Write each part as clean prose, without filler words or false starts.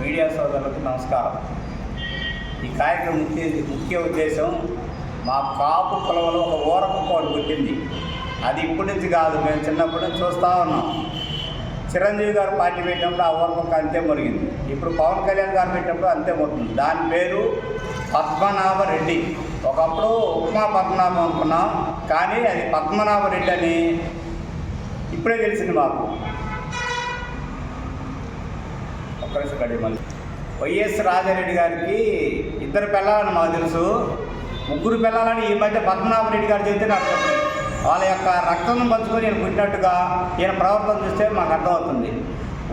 Media సోదరులకు నమస్కారం. ఈ కార్యక్రమం ముఖ్య ఉద్దేశం, మా కాపు కులంలో ఒక ఊరకుక్క ఒకటి పుట్టింది. అది ఇప్పటి నుంచి కాదు, మేము చిన్నప్పటి నుంచి చూస్తూ ఉన్నాం. చిరంజీవి గారు పార్టీ పెట్టినప్పుడు ఆ ఊరకుక్క అంతే మురిగింది. ఇప్పుడు పవన్ కళ్యాణ్ గారు పెట్టినప్పుడు అంతే మురుగుతుంది. దాని పేరు పద్మనాభరెడ్డి. ఒకప్పుడు ఉప్మా పద్మనాభం అనుకున్నాం, కానీ అది పద్మనాభరెడ్డి అని ఇప్పుడే తెలిసింది మాకు. మళ్ళీ వైఎస్ రాజారెడ్డి గారికి 2 పిల్లలని మాకు తెలుసు, 3 పిల్లలని ఈ మధ్య పద్మనాభరెడ్డి గారు చెప్తే నాకు వాళ్ళ యొక్క రక్తం పంచుకొని ఈయన పుట్టినట్టుగా ఈయన ప్రవర్తన చూస్తే మాకు అర్థమవుతుంది.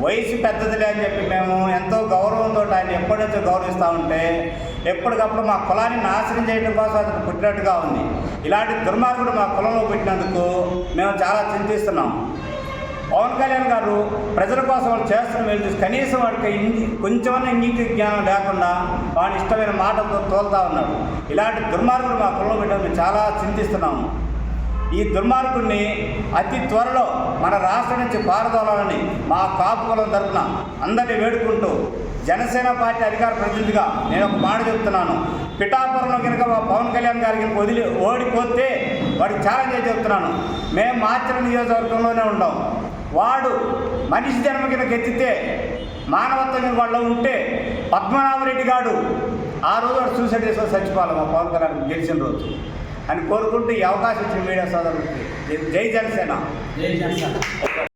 వయసు పెద్దదిలే అని చెప్పి మేము ఎంతో గౌరవంతో ఆయన ఎప్పటి నుంచో గౌరవిస్తూ ఉంటే ఎప్పటికప్పుడు మా కులాన్ని నాశనం చేయడం కోసం అతను పుట్టినట్టుగా ఉంది. ఇలాంటి దుర్మార్గుడు మా కులంలో పుట్టినందుకు మేము చాలా చింతిస్తున్నాం. పవన్ కళ్యాణ్ గారు ప్రజల కోసం వాళ్ళు చేస్తున్న వీళ్ళు కనీసం వాడికి కొంచెమన్నా ఇంగిత జ్ఞానం లేకుండా వాడి ఇష్టమైన మాటలతో తోలుతూ ఉన్నాడు. ఇలాంటి దుర్మార్గుడు మా కులంలో పెట్టడం మేము చాలా చింతిస్తున్నాము. ఈ దుర్మార్గుడిని అతి త్వరలో మన రాష్ట్రం నుంచి పారదోలాలని మా కాపు కులం తరఫున అందరినీ వేడుకుంటూ జనసేన పార్టీ అధికార ప్రతినిధిగా నేను ఒక మాట చెప్తున్నాను. పిఠాపురంలో కనుక మా పవన్ కళ్యాణ్ గారికి ఓడిపోతే వాడికి ఛాలెంజ్ చెప్తున్నాను. మేము మాచర్ల నియోజకవర్గంలోనే ఉండం. వాడు మనిషి జన్మ కింద ఎత్తితే మానవత్వం వాళ్ళలో ఉంటే పద్మనాభరెడ్డి గారు ఆ రోజు వాడు సూసైడ్ చేసుకొని చచ్చిపోవాలి మా పవన్ కళ్యాణ్ గెలిచిన రోజు అని కోరుకుంటూ ఈ అవకాశం ఇచ్చిన మీడియా సోదరులకి జై జనసేన.